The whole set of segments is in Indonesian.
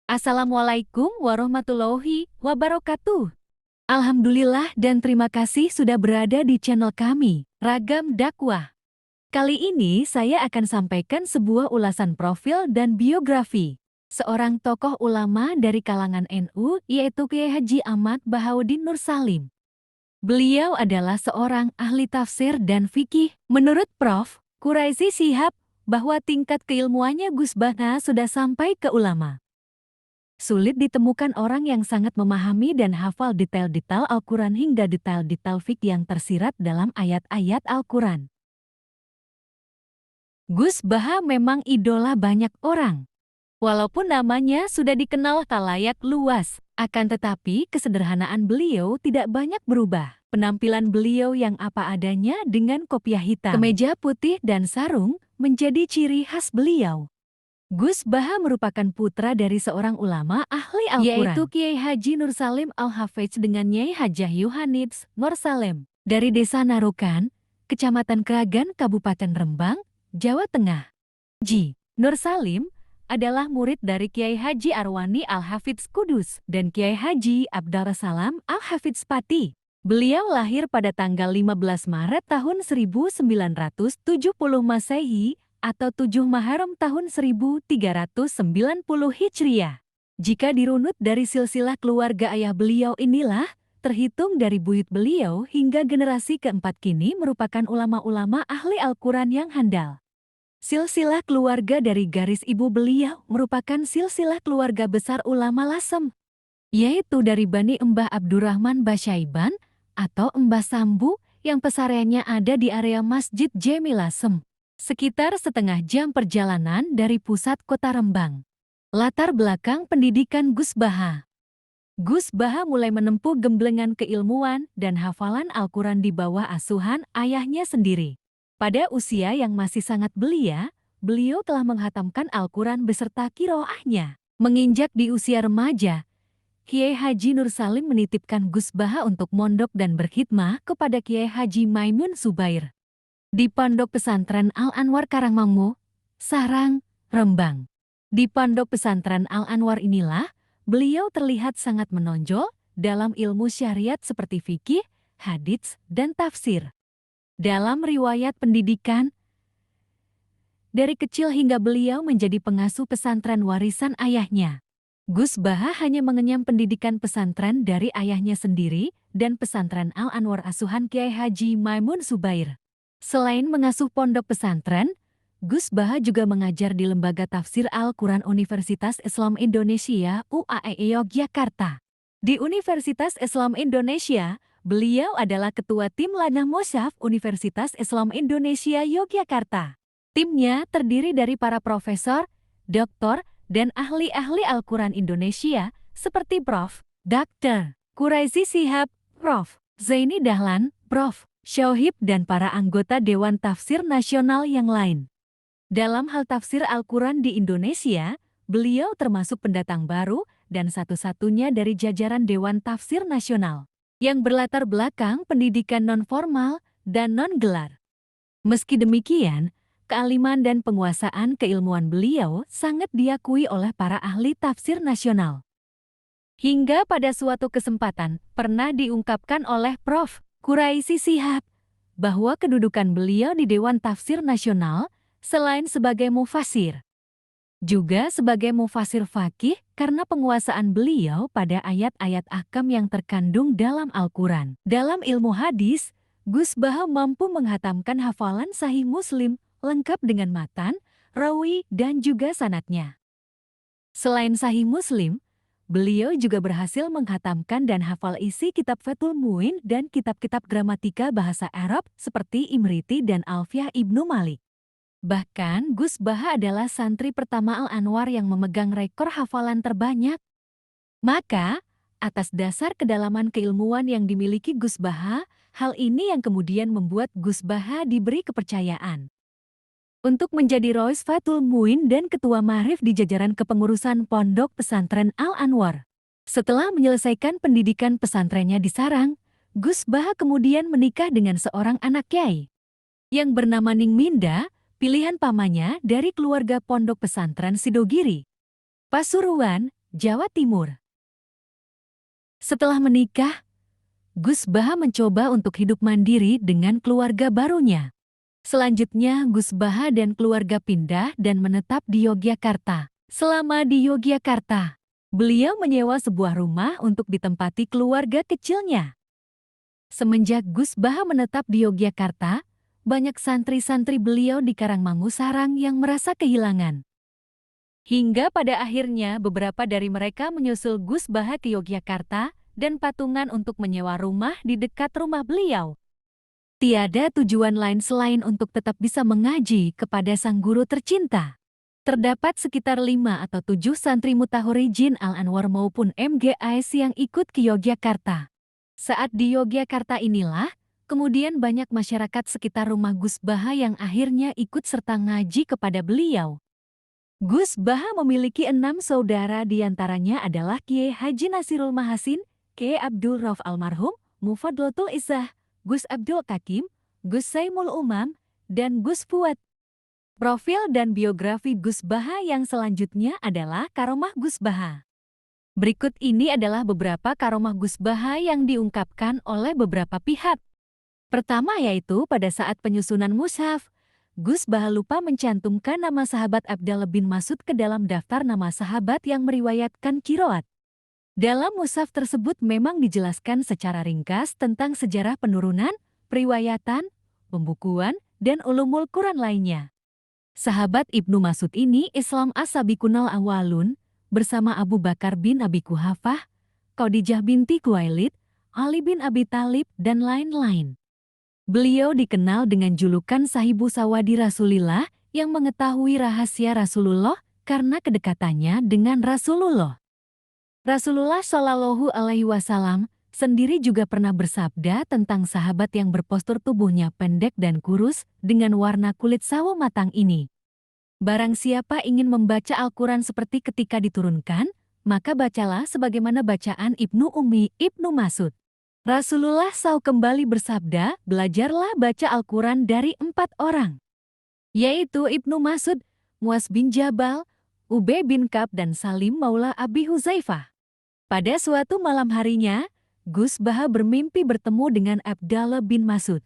Assalamualaikum warahmatullahi wabarakatuh. Alhamdulillah dan terima kasih sudah berada di channel kami, Ragam Dakwah. Kali ini saya akan sampaikan sebuah ulasan profil dan biografi seorang tokoh ulama dari kalangan NU, yaitu Kiai Haji Ahmad Bahaudin Nur Salim. Beliau adalah seorang ahli tafsir dan fikih. Menurut Prof. Quraisy Shihab, bahwa tingkat keilmuannya Gus Baha sudah sampai ke ulama. Sulit ditemukan orang yang sangat memahami dan hafal detail-detail Al-Quran hingga detail-detail fikih yang tersirat dalam ayat-ayat Al-Quran. Gus Baha memang idola banyak orang. Walaupun namanya sudah dikenal khalayak luas, akan tetapi kesederhanaan beliau tidak banyak berubah. Penampilan beliau yang apa adanya dengan kopiah hitam, kemeja putih dan sarung menjadi ciri khas beliau. Gus Baha merupakan putra dari seorang ulama ahli Al-Quran, yaitu Kiai Haji Nur Salim Al-Hafidz dengan Nyai Hajah Yohanits Nur Salim, dari Desa Narukan, Kecamatan Kragan, Kabupaten Rembang, Jawa Tengah. Ji Nur Salim adalah murid dari Kiai Haji Arwani Al-Hafidz Kudus dan Kiai Haji Abdurrahsalam Al-Hafidz Pati. Beliau lahir pada tanggal 15 Maret tahun 1970 Masehi, atau 7 Muharram tahun 1390 Hijriah. Jika dirunut dari silsilah keluarga ayah beliau inilah, terhitung dari buyut beliau hingga generasi keempat kini merupakan ulama-ulama ahli Al-Quran yang handal. Silsilah keluarga dari garis ibu beliau merupakan silsilah keluarga besar ulama Lasem, yaitu dari Bani Mbah Abdurrahman Basyaiban atau Mbah Sambu yang pesariannya ada di area Masjid Jami Lasem, sekitar setengah jam perjalanan dari pusat kota Rembang. Latar belakang pendidikan Gus Baha. Gus Baha mulai menempuh gemblengan keilmuan dan hafalan Al-Quran di bawah asuhan ayahnya sendiri. Pada usia yang masih sangat belia, beliau telah menghatamkan Al-Quran beserta qiraahnya. Menginjak di usia remaja, Kiai Haji Nur Salim menitipkan Gus Baha untuk mondok dan berkhidmah kepada Kiai Haji Maimun Subair di Pondok Pesantren Al-Anwar Karangmangu, Sarang, Rembang. Di Pondok Pesantren Al-Anwar inilah, beliau terlihat sangat menonjol dalam ilmu syariat seperti fikih, hadits, dan tafsir. Dalam riwayat pendidikan, dari kecil hingga beliau menjadi pengasuh pesantren warisan ayahnya. Gus Baha hanya mengenyam pendidikan pesantren dari ayahnya sendiri dan pesantren Al-Anwar asuhan Kiai Haji Maimun Subair. Selain mengasuh pondok pesantren, Gus Baha juga mengajar di Lembaga Tafsir Al-Quran Universitas Islam Indonesia UAE Yogyakarta. Di Universitas Islam Indonesia, beliau adalah Ketua Tim Lanah Mushaf Universitas Islam Indonesia Yogyakarta. Timnya terdiri dari para profesor, doktor, dan ahli-ahli Al-Quran Indonesia seperti Prof. Dr. Quraisy Shihab, Prof. Zaini Dahlan, Prof. Syauhib dan para anggota Dewan Tafsir Nasional yang lain. Dalam hal tafsir Al-Quran di Indonesia, beliau termasuk pendatang baru dan satu-satunya dari jajaran Dewan Tafsir Nasional yang berlatar belakang pendidikan non-formal dan non-gelar. Meski demikian, kealiman dan penguasaan keilmuan beliau sangat diakui oleh para ahli tafsir nasional. Hingga pada suatu kesempatan pernah diungkapkan oleh Prof. Quraisy Shihab bahwa kedudukan beliau di Dewan Tafsir Nasional selain sebagai mufasir, juga sebagai mufasir fakih karena penguasaan beliau pada ayat-ayat ahkam yang terkandung dalam Al-Quran. Dalam ilmu hadis, Gus Baha mampu menghatamkan hafalan Sahih Muslim lengkap dengan matan, rawi, dan juga sanadnya. Selain Sahih Muslim, beliau juga berhasil menghatamkan dan hafal isi kitab Fathul Muin dan kitab-kitab gramatika bahasa Arab seperti Imriti dan Alfiah Ibnu Malik. Bahkan Gus Baha adalah santri pertama Al-Anwar yang memegang rekor hafalan terbanyak. Maka, atas dasar kedalaman keilmuan yang dimiliki Gus Baha, hal ini yang kemudian membuat Gus Baha diberi kepercayaan untuk menjadi Rois Fathul Muin dan Ketua Mahrif di jajaran kepengurusan Pondok Pesantren Al-Anwar. Setelah menyelesaikan pendidikan pesantrennya di Sarang, Gus Baha kemudian menikah dengan seorang anak kiai yang bernama Ning Minda, pilihan pamannya dari keluarga Pondok Pesantren Sidogiri, Pasuruan, Jawa Timur. Setelah menikah, Gus Baha mencoba untuk hidup mandiri dengan keluarga barunya. Selanjutnya, Gus Baha dan keluarga pindah dan menetap di Yogyakarta. Selama di Yogyakarta, beliau menyewa sebuah rumah untuk ditempati keluarga kecilnya. Semenjak Gus Baha menetap di Yogyakarta, banyak santri-santri beliau di Karangmangu Sarang yang merasa kehilangan. Hingga pada akhirnya beberapa dari mereka menyusul Gus Baha ke Yogyakarta dan patungan untuk menyewa rumah di dekat rumah beliau. Tiada tujuan lain selain untuk tetap bisa mengaji kepada sang guru tercinta. Terdapat sekitar 5 atau 7 santri Mutahorijin Al-Anwar maupun MGAS yang ikut ke Yogyakarta. Saat di Yogyakarta inilah, kemudian banyak masyarakat sekitar rumah Gus Baha yang akhirnya ikut serta ngaji kepada beliau. Gus Baha memiliki 6 saudara, diantaranya adalah Kiai Haji Nasirul Mahasin, Kiai Abdul Rauf Almarhum, Mufadlatul Izzah, Gus Abdul Kakim, Gus Saimul Umam, dan Gus Fuad. Profil dan biografi Gus Baha yang selanjutnya adalah karomah Gus Baha. Berikut ini adalah beberapa karomah Gus Baha yang diungkapkan oleh beberapa pihak. Pertama yaitu pada saat penyusunan mushaf, Gus Baha lupa mencantumkan nama sahabat Abdallah bin Mas'ud ke dalam daftar nama sahabat yang meriwayatkan qiraat. Dalam mushaf tersebut memang dijelaskan secara ringkas tentang sejarah penurunan, periwayatan, pembukuan, dan ulumul Quran lainnya. Sahabat Ibnu Mas'ud ini Islam as-sabiqunal awalun bersama Abu Bakar bin Abi Quhafah, Khadijah binti Khuwailid, Ali bin Abi Thalib, dan lain-lain. Beliau dikenal dengan julukan Sahibu Sawadi Rasulillah yang mengetahui rahasia Rasulullah karena kedekatannya dengan Rasulullah. Rasulullah Shallallahu Alaihi Wasallam sendiri juga pernah bersabda tentang sahabat yang berpostur tubuhnya pendek dan kurus dengan warna kulit sawo matang ini. Barang siapa ingin membaca Al-Quran seperti ketika diturunkan, maka bacalah sebagaimana bacaan Ibnu Ummi Ibnu Mas'ud. Rasulullah SAW kembali bersabda, belajarlah baca Al-Quran dari 4 orang, yaitu Ibnu Mas'ud, Muaz bin Jabal, Ubay bin Ka'ab, dan Salim Maula Abi Huzaifah. Pada suatu malam harinya, Gus Baha bermimpi bertemu dengan Abdallah bin Mas'ud.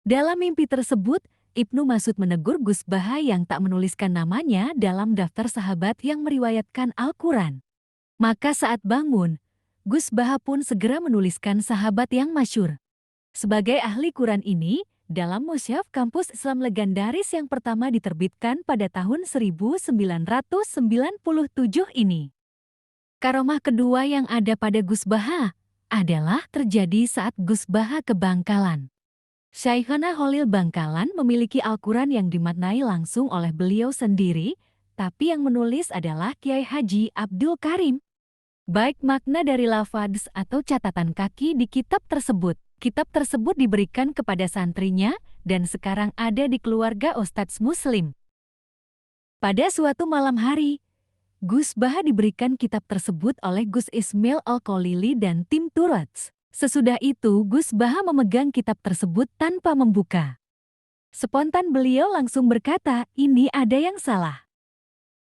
Dalam mimpi tersebut, Ibnu Mas'ud menegur Gus Baha yang tak menuliskan namanya dalam daftar sahabat yang meriwayatkan Al-Quran. Maka saat bangun, Gus Baha pun segera menuliskan sahabat yang masyhur. Sebagai ahli Quran ini, dalam mushaf kampus Islam legendaris yang pertama diterbitkan pada tahun 1997 ini. Karomah kedua yang ada pada Gus Baha adalah terjadi saat Gus Baha ke Bangkalan. Syekhana Holil Bangkalan memiliki Al-Quran yang dimaknai langsung oleh beliau sendiri, tapi yang menulis adalah Kiai Haji Abdul Karim. Baik makna dari lafadz atau catatan kaki di kitab tersebut. Kitab tersebut diberikan kepada santrinya dan sekarang ada di keluarga Ustadz Muslim. Pada suatu malam hari, Gus Baha diberikan kitab tersebut oleh Gus Ismail Al-Kholili dan tim Turats. Sesudah itu Gus Baha memegang kitab tersebut tanpa membuka. Spontan beliau langsung berkata, ini ada yang salah.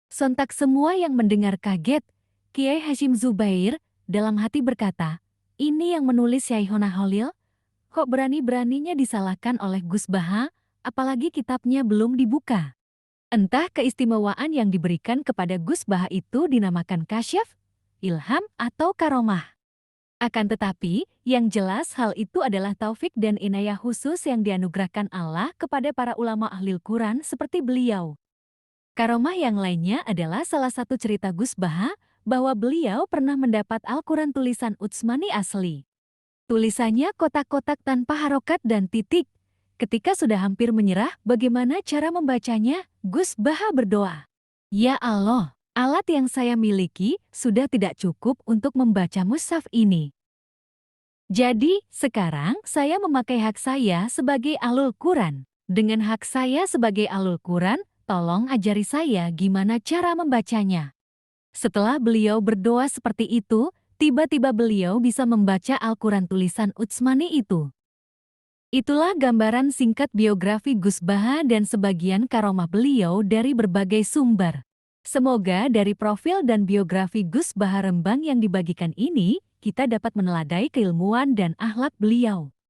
Sontak semua yang mendengar kaget. Kiai Hashim Zubair dalam hati berkata, ini yang menulis Syekhona Holil, kok berani-beraninya disalahkan oleh Gus Baha, apalagi kitabnya belum dibuka. Entah keistimewaan yang diberikan kepada Gus Baha itu dinamakan kasyaf, ilham, atau karomah. Akan tetapi, yang jelas hal itu adalah taufik dan inayah khusus yang dianugerahkan Allah kepada para ulama ahli Quran seperti beliau. Karomah yang lainnya adalah salah satu cerita Gus Baha, bahwa beliau pernah mendapat Al-Quran tulisan Utsmani asli. Tulisannya kotak-kotak tanpa harokat dan titik. Ketika sudah hampir menyerah, bagaimana cara membacanya? Gus Baha berdoa, ya Allah, alat yang saya miliki sudah tidak cukup untuk membaca mushaf ini. Jadi, sekarang saya memakai hak saya sebagai ahlul Quran. Dengan hak saya sebagai ahlul Quran, tolong ajari saya gimana cara membacanya. Setelah beliau berdoa seperti itu, tiba-tiba beliau bisa membaca Al-Quran tulisan Utsmani itu. Itulah gambaran singkat biografi Gus Baha dan sebagian karomah beliau dari berbagai sumber. Semoga dari profil dan biografi Gus Baharembang yang dibagikan ini, kita dapat meneladai keilmuan dan akhlak beliau.